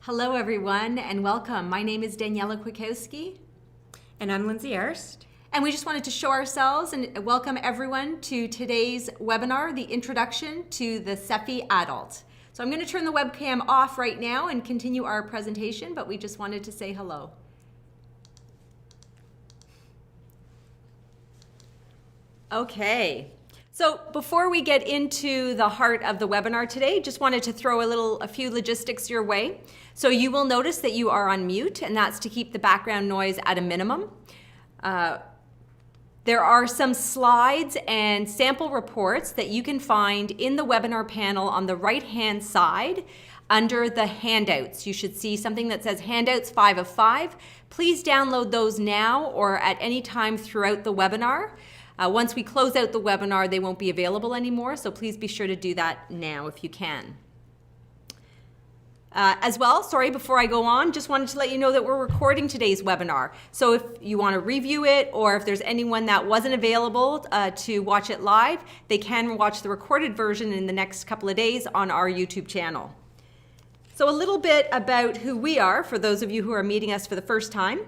Hello everyone and welcome. My name is Daniela Kwiatkowski. And I'm Lindsay Ayearst. And we just wanted to show ourselves and welcome everyone to today's webinar, the introduction to the CEFI Adult. So I'm going to turn the webcam off right now and continue our presentation, but we just wanted to say hello. Okay. So before we get into the heart of the webinar today, just wanted to throw a few logistics your way. So you will notice that you are on mute, and that's to keep the background noise at a minimum. There are some slides and sample reports that you can find in the webinar panel on the right-hand side under the handouts. You should see something that says handouts 5 of 5. Please download those now or at any time throughout the webinar. Once we close out the webinar, they won't be available anymore, so please be sure to do that now if you can. As well, sorry, before I go on, just wanted to let you know that we're recording today's webinar. So if you want to review it, or if there's anyone that wasn't available to watch it live, they can watch the recorded version in the next couple of days on our YouTube channel. So a little bit about who we are, for those of you who are meeting us for the first time.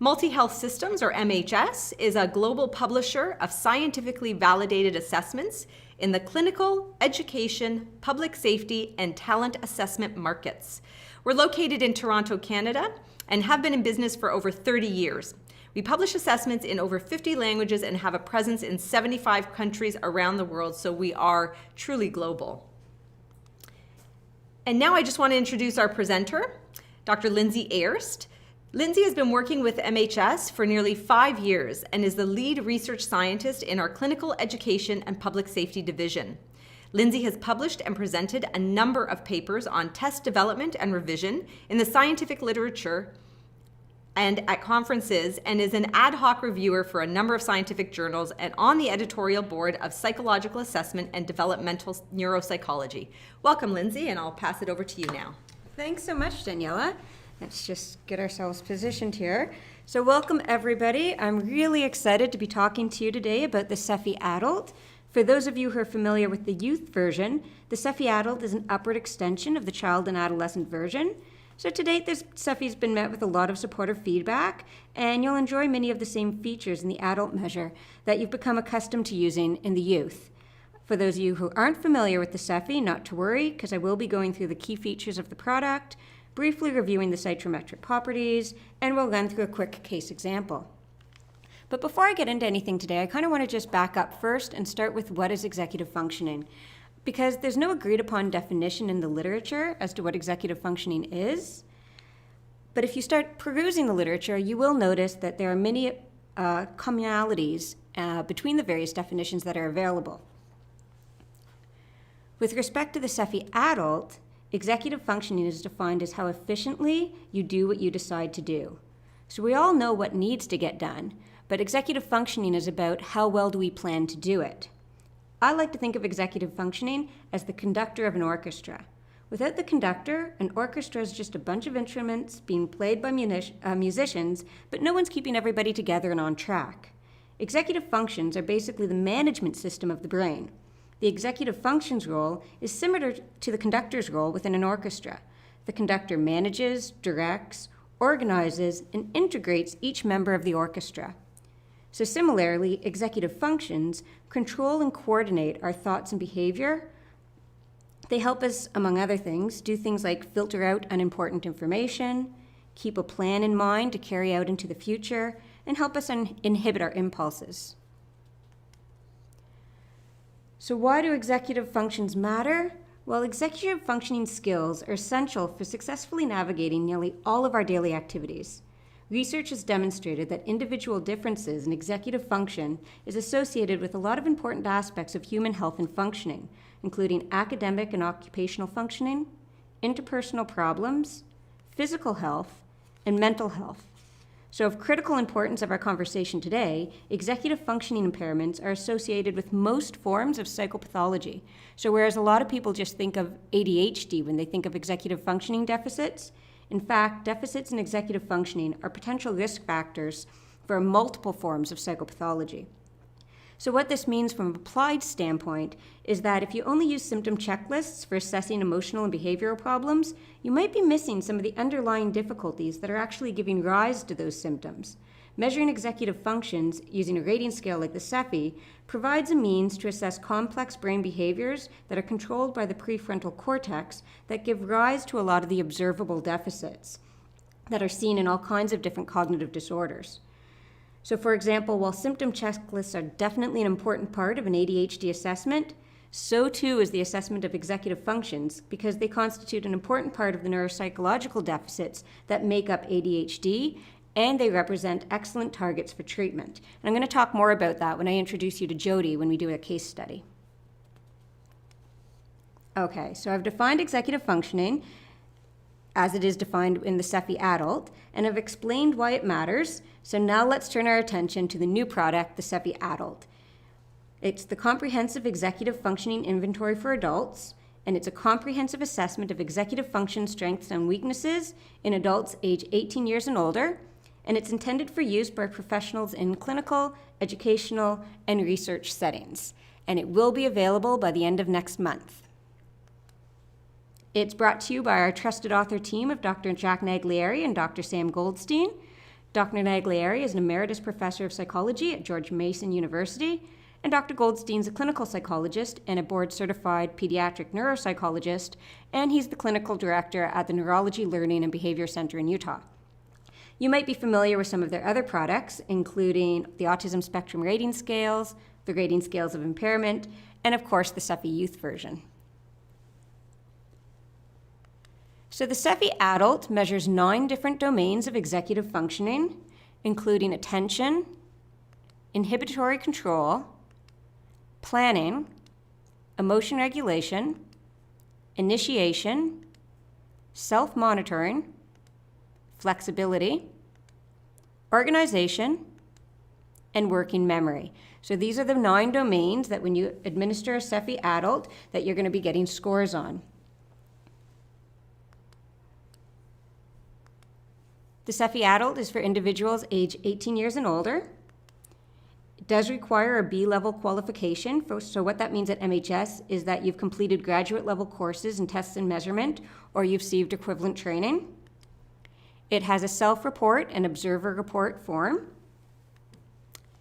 Multi-Health Systems, or MHS, is a global publisher of scientifically validated assessments in the clinical, education, public safety, and talent assessment markets. We're located in Toronto, Canada, and have been in business for over 30 years. We publish assessments in over 50 languages and have a presence in 75 countries around the world, so we are truly global. And now I just want to introduce our presenter, Dr. Lindsay Ayearst. Lindsay has been working with MHS for nearly 5 years and is the lead research scientist in our clinical education and public safety division. Lindsay has published and presented a number of papers on test development and revision in the scientific literature and at conferences, and is an ad hoc reviewer for a number of scientific journals and on the editorial board of Psychological Assessment and Developmental Neuropsychology. Welcome, Lindsay, and I'll pass it over to you now. Thanks so much, Daniela. Let's just get ourselves positioned here. So welcome, everybody. I'm really excited to be talking to you today about the CEFI Adult. For those of you who are familiar with the youth version, the CEFI Adult is an upward extension of the child and adolescent version. So to date, this CEFI's been met with a lot of supportive feedback, and you'll enjoy many of the same features in the adult measure that you've become accustomed to using in the youth. For those of you who aren't familiar with the CEFI, not to worry, because I will be going through the key features of the product, briefly reviewing the psychometric properties, and we'll run through a quick case example. But before I get into anything today, I kind of want to just back up first and start with what is executive functioning, because there's no agreed upon definition in the literature as to what executive functioning is. But if you start perusing the literature, you will notice that there are many commonalities between the various definitions that are available. With respect to the CEFI Adult, executive functioning is defined as how efficiently you do what you decide to do. So we all know what needs to get done, but executive functioning is about how well do we plan to do it. I like to think of executive functioning as the conductor of an orchestra. Without the conductor, an orchestra is just a bunch of instruments being played by musicians, but no one's keeping everybody together and on track. Executive functions are basically the management system of the brain. The executive functions role is similar to the conductor's role within an orchestra. The conductor manages, directs, organizes, and integrates each member of the orchestra. So similarly, executive functions control and coordinate our thoughts and behavior. They help us, among other things, do things like filter out unimportant information, keep a plan in mind to carry out into the future, and help us inhibit our impulses. So why do executive functions matter? Well, executive functioning skills are essential for successfully navigating nearly all of our daily activities. Research has demonstrated that individual differences in executive function is associated with a lot of important aspects of human health and functioning, including academic and occupational functioning, interpersonal problems, physical health, and mental health. So of critical importance of our conversation today, executive functioning impairments are associated with most forms of psychopathology. So whereas a lot of people just think of ADHD when they think of executive functioning deficits, in fact, deficits in executive functioning are potential risk factors for multiple forms of psychopathology. So what this means from an applied standpoint is that if you only use symptom checklists for assessing emotional and behavioral problems, you might be missing some of the underlying difficulties that are actually giving rise to those symptoms. Measuring executive functions using a rating scale like the CEFI provides a means to assess complex brain behaviors that are controlled by the prefrontal cortex that give rise to a lot of the observable deficits that are seen in all kinds of different cognitive disorders. So for example, while symptom checklists are definitely an important part of an ADHD assessment, so too is the assessment of executive functions because they constitute an important part of the neuropsychological deficits that make up ADHD, and they represent excellent targets for treatment. And I'm going to talk more about that when I introduce you to Jody when we do a case study. Okay, so I've defined executive functioning as it is defined in the CEFI Adult, and I've explained why it matters. So now let's turn our attention to the new product, the CEFI Adult. It's the Comprehensive Executive Functioning Inventory for Adults, and it's a comprehensive assessment of executive function strengths and weaknesses in adults age 18 years and older, and it's intended for use by professionals in clinical, educational, and research settings, and it will be available by the end of next month. It's brought to you by our trusted author team of Dr. Jack Naglieri and Dr. Sam Goldstein. Dr. Naglieri is an emeritus professor of psychology at George Mason University, and Dr. Goldstein is a clinical psychologist and a board-certified pediatric neuropsychologist, and he's the clinical director at the Neurology Learning and Behavior Center in Utah. You might be familiar with some of their other products, including the Autism Spectrum Rating Scales, the Rating Scales of Impairment, and of course the CEFI Youth version. So the CEFI Adult measures 9 different domains of executive functioning, including attention, inhibitory control, planning, emotion regulation, initiation, self-monitoring, flexibility, organization, and working memory. So these are the 9 domains that when you administer a CEFI Adult that you're going to be getting scores on. The CEFI Adult is for individuals age 18 years and older. It does require a B-level qualification. So what that means at MHS is that you've completed graduate level courses in tests and measurement, or you've received equivalent training. It has a self-report and observer report form.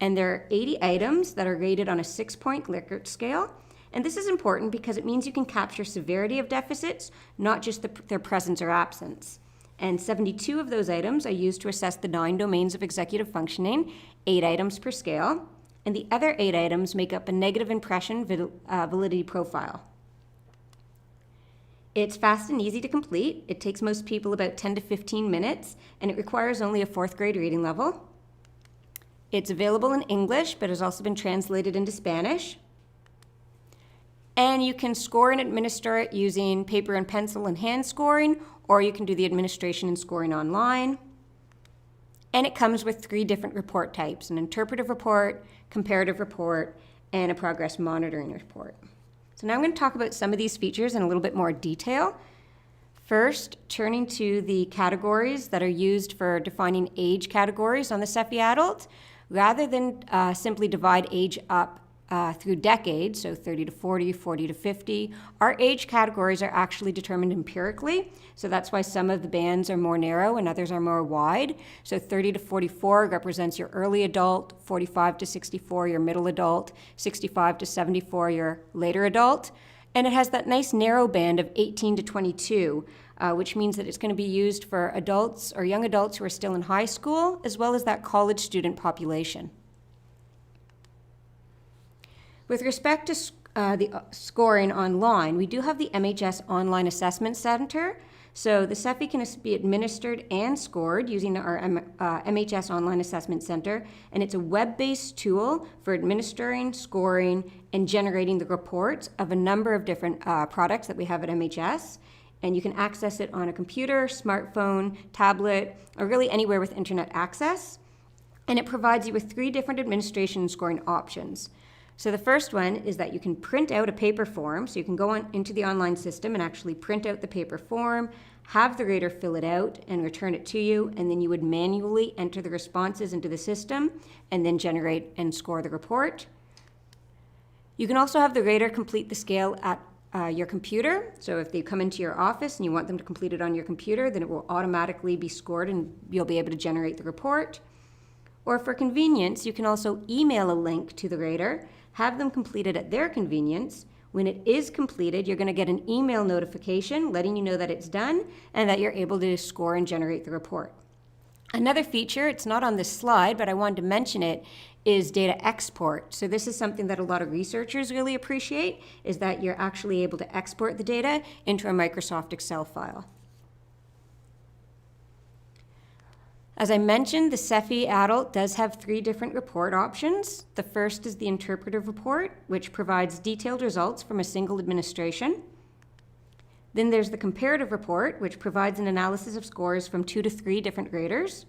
And there are 80 items that are rated on a 6-point Likert scale. And this is important because it means you can capture severity of deficits, not just their presence or absence. And 72 of those items are used to assess the 9 domains of executive functioning, 8 items per scale, and the other 8 items make up a negative impression validity profile. It's fast and easy to complete. It takes most people about 10 to 15 minutes, and it requires only a 4th grade reading level. It's available in English, but has also been translated into Spanish. And you can score and administer it using paper and pencil and hand scoring, or you can do the administration and scoring online. And it comes with 3 different report types: an interpretive report, comparative report, and a progress monitoring report. So now I'm going to talk about some of these features in a little bit more detail. First, turning to the categories that are used for defining age categories on the CEFI Adult. Rather than simply divide age up through decades, so 30 to 40, 40 to 50, our age categories are actually determined empirically. So that's why some of the bands are more narrow and others are more wide. So 30 to 44 represents your early adult, 45 to 64 your middle adult, 65 to 74 your later adult. And it has that nice narrow band of 18 to 22, which means that it's going to be used for adults or young adults who are still in high school, as well as that college student population. With respect to the scoring online, we do have the MHS Online Assessment Center. So the CEFI can be administered and scored using our MHS Online Assessment Center, and it's a web-based tool for administering, scoring, and generating the reports of a number of different products that we have at MHS. And you can access it on a computer, smartphone, tablet, or really anywhere with internet access. And it provides you with 3 different administration and scoring options. So the first one is that you can print out a paper form. So you can go into the online system and actually print out the paper form, have the rater fill it out and return it to you, and then you would manually enter the responses into the system and then generate and score the report. You can also have the rater complete the scale at your computer. So if they come into your office and you want them to complete it on your computer, then it will automatically be scored and you'll be able to generate the report. Or for convenience, you can also email a link to the rater, have them complete it at their convenience. When it is completed, you're going to get an email notification letting you know that it's done and that you're able to score and generate the report. Another feature, it's not on this slide, but I wanted to mention it, is data export. So this is something that a lot of researchers really appreciate, is that you're actually able to export the data into a Microsoft Excel file. As I mentioned, the CEFI Adult does have 3 different report options. The first is the interpretive report, which provides detailed results from a single administration. Then there's the comparative report, which provides an analysis of scores from 2 to 3 different graders.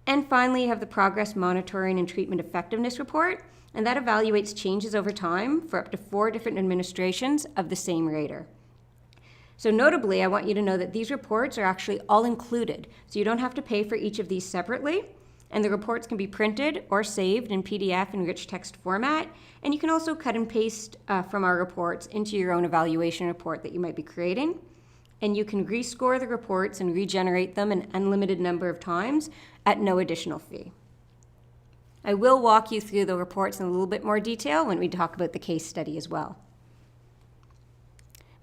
And finally, you have the progress monitoring and treatment effectiveness report, and that evaluates changes over time for up to 4 different administrations of the same rater. So notably, I want you to know that these reports are actually all included, so you don't have to pay for each of these separately, and the reports can be printed or saved in PDF and rich text format, and you can also cut and paste from our reports into your own evaluation report that you might be creating, and you can rescore the reports and regenerate them an unlimited number of times at no additional fee. I will walk you through the reports in a little bit more detail when we talk about the case study as well.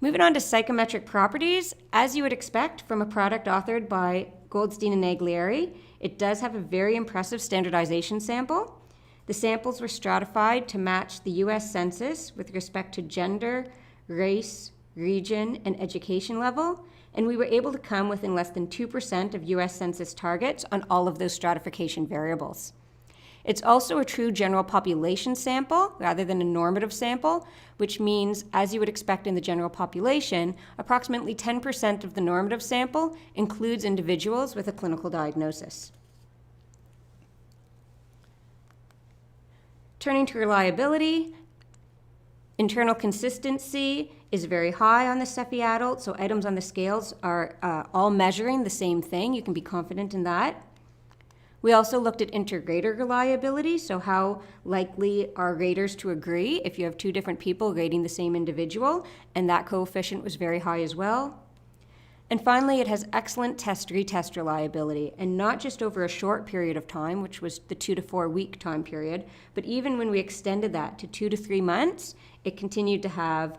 Moving on to psychometric properties, as you would expect from a product authored by Goldstein and Naglieri, it does have a very impressive standardization sample. The samples were stratified to match the US Census with respect to gender, race, region, and education level, and we were able to come within less than 2% of US Census targets on all of those stratification variables. It's also a true general population sample rather than a normative sample, which means, as you would expect in the general population, approximately 10% of the normative sample includes individuals with a clinical diagnosis. Turning to reliability, internal consistency is very high on the CEFI Adult, so items on the scales are all measuring the same thing. You can be confident in that. We also looked at inter-rater reliability, so how likely are raters to agree if you have 2 different people rating the same individual, and that coefficient was very high as well. And finally, it has excellent test-retest reliability, and not just over a short period of time, which was the 2 to 4 week time period, but even when we extended that to 2 to 3 months, it continued to have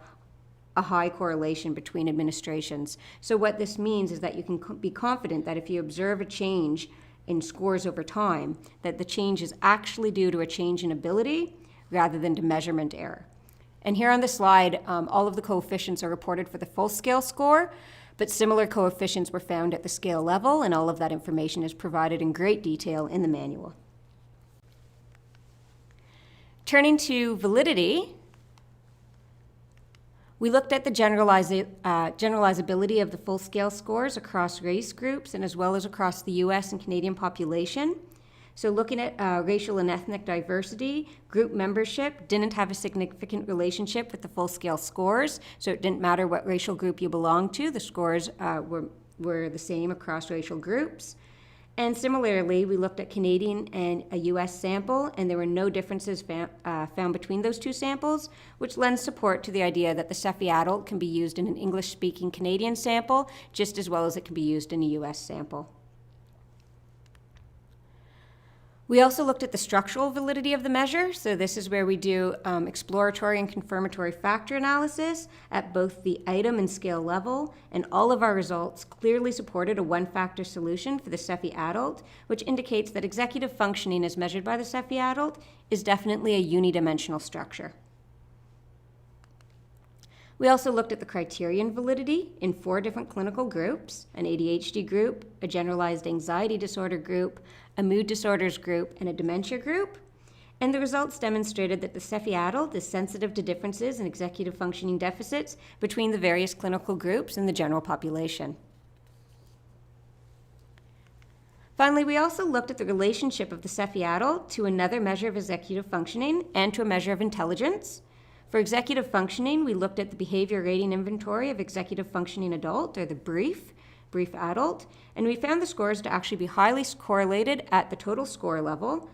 a high correlation between administrations. So what this means is that you can be confident that if you observe a change in scores over time, that the change is actually due to a change in ability rather than to measurement error. And here on the slide, all of the coefficients are reported for the full scale score, but similar coefficients were found at the scale level, and all of that information is provided in great detail in the manual. Turning to validity, we looked at the generalizability of the full-scale scores across race groups and as well as across the US and Canadian population. So looking at racial and ethnic diversity, group membership didn't have a significant relationship with the full-scale scores, so it didn't matter what racial group you belonged to, the scores were the same across racial groups. And similarly, we looked at Canadian and a US sample, and there were no differences found between those 2 samples, which lends support to the idea that the CEFI Adult can be used in an English-speaking Canadian sample just as well as it can be used in a US sample. We also looked at the structural validity of the measure. So this is where we do exploratory and confirmatory factor analysis at both the item and scale level. And all of our results clearly supported a 1-factor solution for the CEFI Adult, which indicates that executive functioning as measured by the CEFI Adult is definitely a unidimensional structure. We also looked at the criterion validity in 4 different clinical groups: an ADHD group, a generalized anxiety disorder group, a mood disorders group, and a dementia group. And the results demonstrated that the CEFI Adult is sensitive to differences in executive functioning deficits between the various clinical groups and the general population. Finally, we also looked at the relationship of the CEFI Adult to another measure of executive functioning and to a measure of intelligence. For executive functioning, we looked at the Behavior Rating Inventory of Executive Functioning Adult, or the BRIEF Adult, and we found the scores to actually be highly correlated at the total score level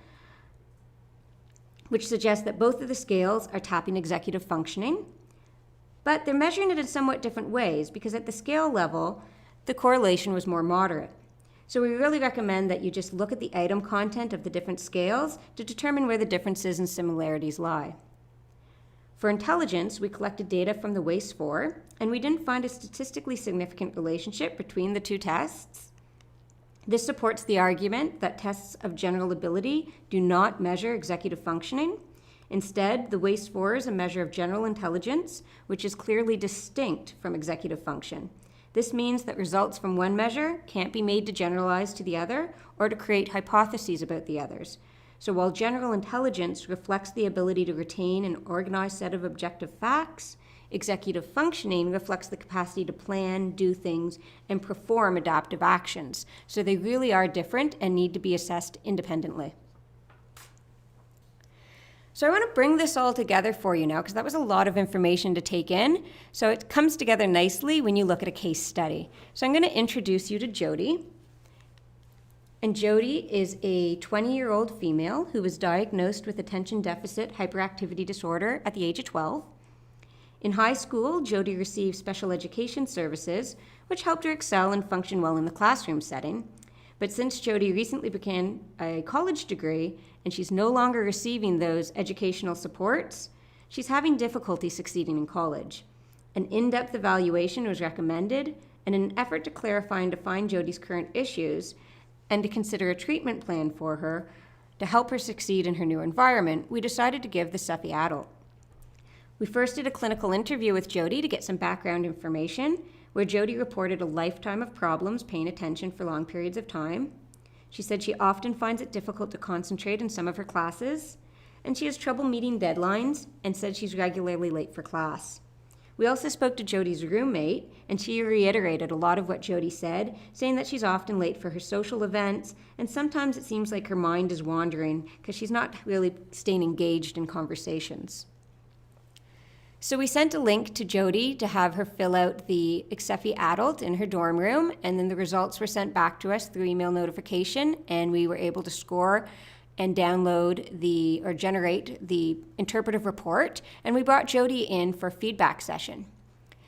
which suggests that both of the scales are tapping executive functioning. But they're measuring it in somewhat different ways because at the scale level, the correlation was more moderate. So we really recommend that you just look at the item content of the different scales to determine where the differences and similarities lie. For intelligence, we collected data from the WAIS-4, and we didn't find a statistically significant relationship between the two tests. This supports the argument that tests of general ability do not measure executive functioning. Instead, the WAIS-4 is a measure of general intelligence, which is clearly distinct from executive function. This means that results from one measure can't be made to generalize to the other or to create hypotheses about the others. So while general intelligence reflects the ability to retain an organized set of objective facts, executive functioning reflects the capacity to plan, do things, and perform adaptive actions. So they really are different and need to be assessed independently. So I want to bring this all together for you now because that was a lot of information to take in. So it comes together nicely when you look at a case study. So I'm going to introduce you to Jody. And Jody is a 20-year-old female who was diagnosed with attention deficit hyperactivity disorder at the age of 12. In high school, Jody received special education services, which helped her excel and function well in the classroom setting. But since Jody recently began a college degree and she's no longer receiving those educational supports, she's having difficulty succeeding in college. An in-depth evaluation was recommended, and in an effort to clarify and define Jody's current issues and to consider a treatment plan for her to help her succeed in her new environment, we decided to give the CEFI Adult. We first did a clinical interview with Jody to get some background information, where Jody reported a lifetime of problems paying attention for long periods of time. She said she often finds it difficult to concentrate in some of her classes, and she has trouble meeting deadlines and said she's regularly late for class. We also spoke to Jody's roommate, and she reiterated a lot of what Jody said, saying that she's often late for her social events, and sometimes it seems like her mind is wandering because she's not really staying engaged in conversations. So we sent a link to Jody to have her fill out the CEFI Adult in her dorm room, and then the results were sent back to us through email notification, and we were able to score and download or generate the interpretive report, and we brought Jody in for a feedback session.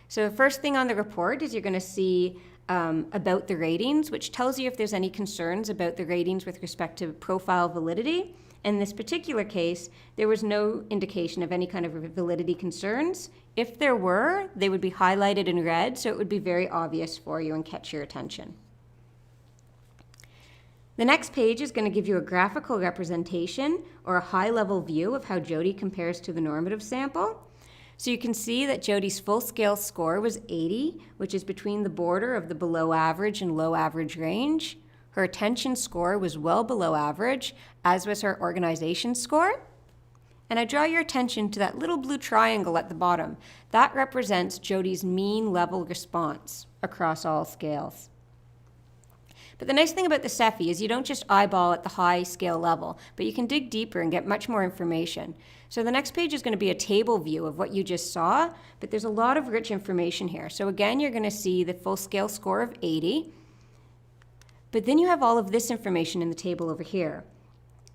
So the first thing on the report is you're going to see about the ratings, which tells you if there's any concerns about the ratings with respect to profile validity. In this particular case, there was no indication of any kind of validity concerns. If there were, they would be highlighted in red, so it would be very obvious for you and catch your attention. The next page is going to give you a graphical representation or a high-level view of how Jody compares to the normative sample. So you can see that Jody's full scale score was 80, which is between the border of the below average and low average range. Her attention score was well below average, as was her organization score. And I draw your attention to that little blue triangle at the bottom. That represents Jody's mean level response across all scales. But the nice thing about the CEFI is you don't just eyeball at the high scale level, but you can dig deeper and get much more information. So the next page is going to be a table view of what you just saw, but there's a lot of rich information here. So again, you're going to see the full scale score of 80. But then you have all of this information in the table over here.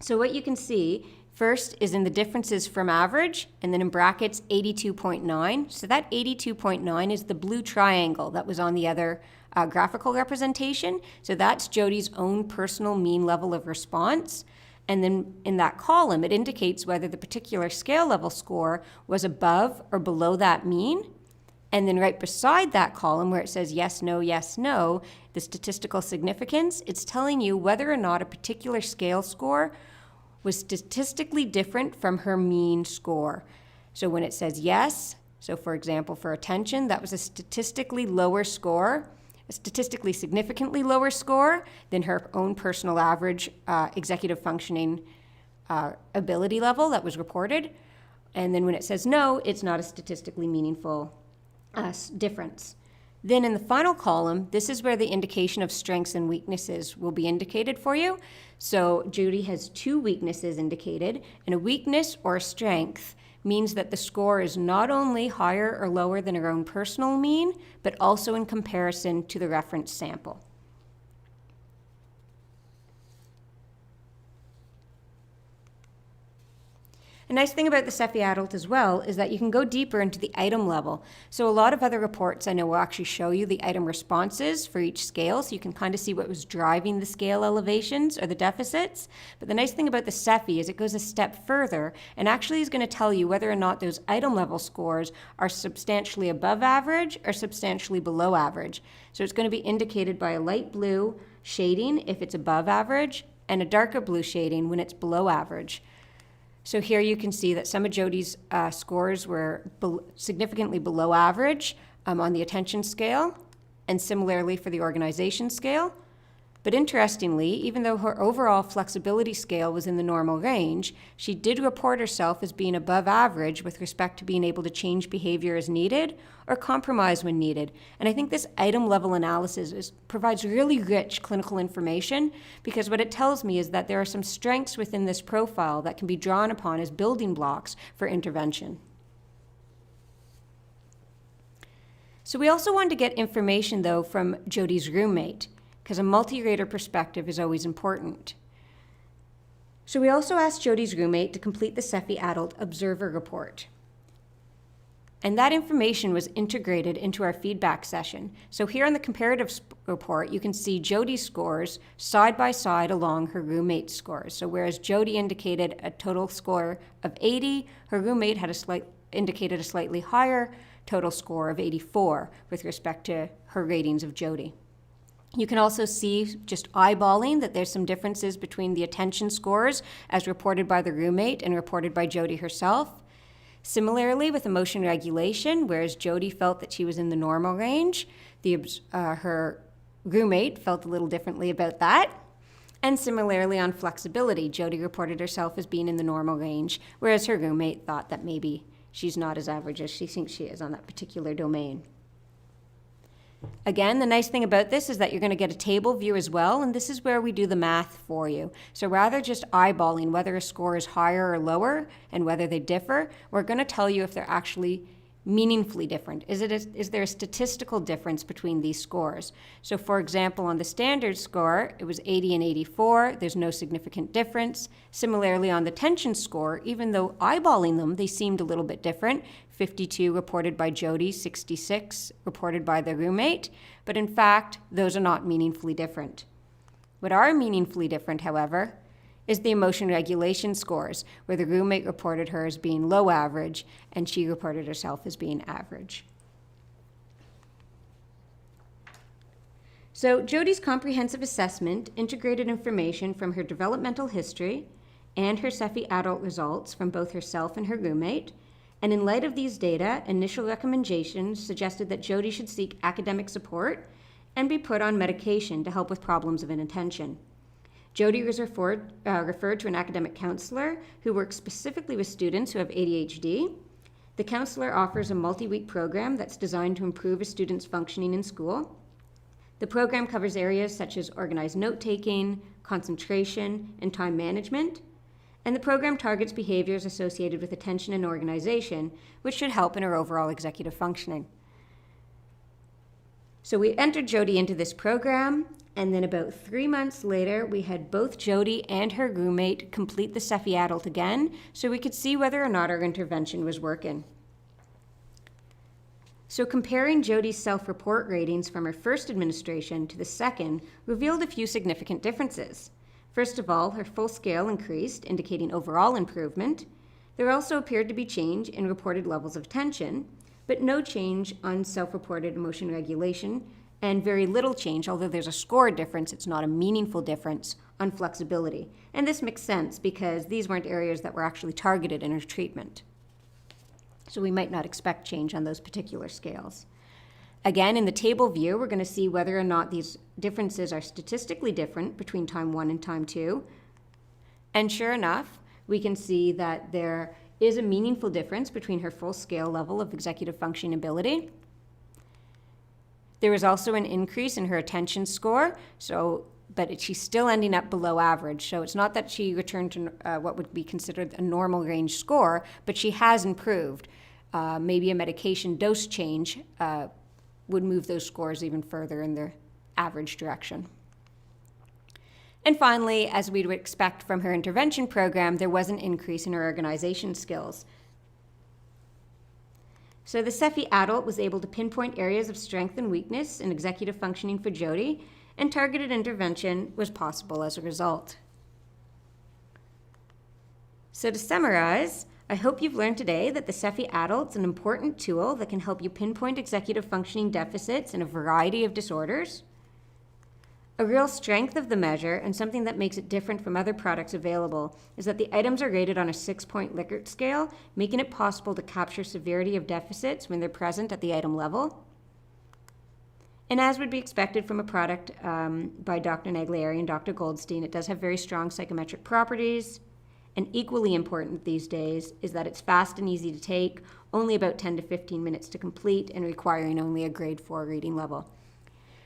So what you can see first is in the differences from average, and then in brackets 82.9. So that 82.9 is the blue triangle that was on the other graphical representation. So that's Jody's own personal mean level of response. And then in that column, it indicates whether the particular scale level score was above or below that mean. And then right beside that column where it says yes, no, the statistical significance, it's telling you whether or not a particular scale score was statistically different from her mean score. So when it says yes, so for example, for attention, that was a statistically lower score, a statistically significantly lower score than her own personal average executive functioning ability level that was reported. And then when it says no, it's not a statistically meaningful difference. Then in the final column, this is where the indication of strengths and weaknesses will be indicated for you. So Jody has 2 weaknesses indicated, and a weakness or a strength means that the score is not only higher or lower than her own personal mean, but also in comparison to the reference sample. A nice thing about the CEFI Adult as well is that you can go deeper into the item level. So a lot of other reports I know will actually show you the item responses for each scale, so you can kind of see what was driving the scale elevations or the deficits. But the nice thing about the CEFI is it goes a step further and actually is going to tell you whether or not those item level scores are substantially above average or substantially below average. So it's going to be indicated by a light blue shading if it's above average and a darker blue shading when it's below average. So here you can see that some of Jodi's scores were significantly below average on the attention scale, and similarly for the organization scale. But interestingly, even though her overall flexibility scale was in the normal range, she did report herself as being above average with respect to being able to change behavior as needed or compromise when needed. And I think this item level analysis provides really rich clinical information, because what it tells me is that there are some strengths within this profile that can be drawn upon as building blocks for intervention. So we also wanted to get information, though, from Jodi's roommate, because a multi-rater perspective is always important. So we also asked Jodi's roommate to complete the CEFI Adult Observer Report. And that information was integrated into our feedback session. So here on the comparative report, you can see Jodi's scores side by side along her roommate's scores. So whereas Jodi indicated a total score of 80, her roommate had indicated a slightly higher total score of 84 with respect to her ratings of Jodi. You can also see, just eyeballing, that there's some differences between the attention scores as reported by the roommate and reported by Jodi herself. Similarly, with emotion regulation, whereas Jodi felt that she was in the normal range, her roommate felt a little differently about that. And similarly on flexibility, Jodi reported herself as being in the normal range, whereas her roommate thought that maybe she's not as average as she thinks she is on that particular domain. Again, the nice thing about this is that you're going to get a table view as well, and this is where we do the math for you. So rather just eyeballing whether a score is higher or lower and whether they differ, we're going to tell you if they're actually meaningfully different. Is there a statistical difference between these scores? So for example, on the standard score, it was 80 and 84. There's no significant difference. Similarly, on the tension score, even though eyeballing them, they seemed a little bit different. 52 reported by Jodi, 66 reported by the roommate. But in fact, those are not meaningfully different. What are meaningfully different, however, is the emotion regulation scores, where the roommate reported her as being low average and she reported herself as being average. So Jodi's comprehensive assessment integrated information from her developmental history and her CEFI Adult results from both herself and her roommate. And in light of these data, initial recommendations suggested that Jodi should seek academic support and be put on medication to help with problems of inattention. Jodi was referred to an academic counselor who works specifically with students who have ADHD. The counselor offers a multi-week program that's designed to improve a student's functioning in school. The program covers areas such as organized note-taking, concentration, and time management. And the program targets behaviors associated with attention and organization, which should help in her overall executive functioning. So we entered Jodi into this program, and then about 3 months later, we had both Jodi and her roommate complete the CEFI Adult again, so we could see whether or not our intervention was working. So comparing Jodi's self-report ratings from her first administration to the second revealed a few significant differences. First of all, her full scale increased, indicating overall improvement. There also appeared to be change in reported levels of attention, but no change on self-reported emotion regulation, and very little change, although there's a score difference, it's not a meaningful difference, on flexibility. And this makes sense because these weren't areas that were actually targeted in her treatment. So we might not expect change on those particular scales. Again, in the table view, we're going to see whether or not these differences are statistically different between time 1 and time 2. And sure enough, we can see that there is a meaningful difference between her full scale level of executive functioning ability. There was also an increase in her attention score, but she's still ending up below average. So it's not that she returned to what would be considered a normal range score, but she has improved. Maybe a medication dose change would move those scores even further in the average direction. And finally, as we'd expect from her intervention program, there was an increase in her organization skills. So the CEFI Adult was able to pinpoint areas of strength and weakness in executive functioning for Jody, and targeted intervention was possible as a result. So to summarize, I hope you've learned today that the CEFI Adult is an important tool that can help you pinpoint executive functioning deficits in a variety of disorders. A real strength of the measure, and something that makes it different from other products available, is that the items are rated on a 6-point Likert scale, making it possible to capture severity of deficits when they're present at the item level. And as would be expected from a product by Dr. Naglieri and Dr. Goldstein, it does have very strong psychometric properties. And equally important these days is that it's fast and easy to take, only about 10 to 15 minutes to complete, and requiring only a grade 4 reading level.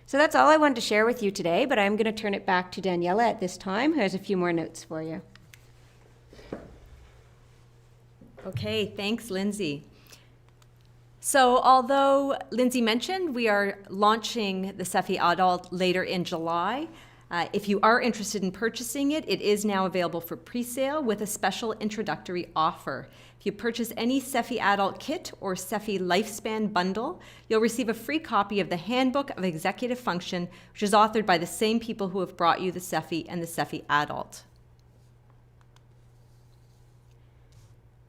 So that's all I wanted to share with you today, but I'm going to turn it back to Daniela at this time, who has a few more notes for you. Okay, thanks, Lindsay. So although Lindsay mentioned we are launching the CEFI Adult later in July, if you are interested in purchasing it, it is now available for pre-sale with a special introductory offer. If you purchase any CEFI Adult kit or CEFI Lifespan bundle, you'll receive a free copy of the Handbook of Executive Function, which is authored by the same people who have brought you the CEFI and the CEFI Adult.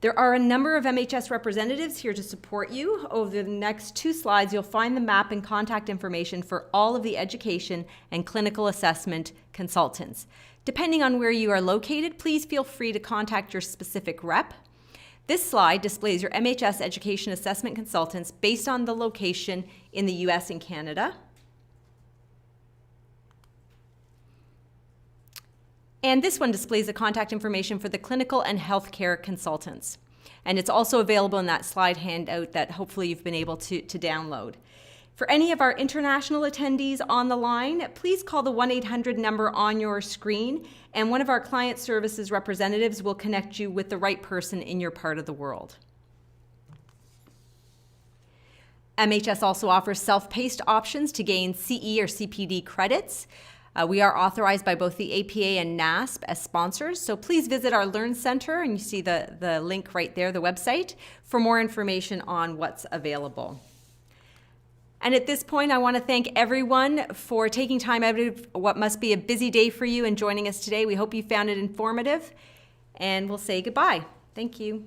There are a number of MHS representatives here to support you. Over the next 2 slides, you'll find the map and contact information for all of the education and clinical assessment consultants. Depending on where you are located, please feel free to contact your specific rep. This slide displays your MHS education assessment consultants based on the location in the US and Canada. And this one displays the contact information for the clinical and healthcare consultants. And it's also available in that slide handout that hopefully you've been able to download. For any of our international attendees on the line, please call the 1-800 number on your screen, and one of our client services representatives will connect you with the right person in your part of the world. MHS also offers self-paced options to gain CE or CPD credits. We are authorized by both the APA and NASP as sponsors, so please visit our Learn Center, and you see the link right there, the website, for more information on what's available. And at this point, I want to thank everyone for taking time out of what must be a busy day for you and joining us today. We hope you found it informative, and we'll say goodbye. Thank you.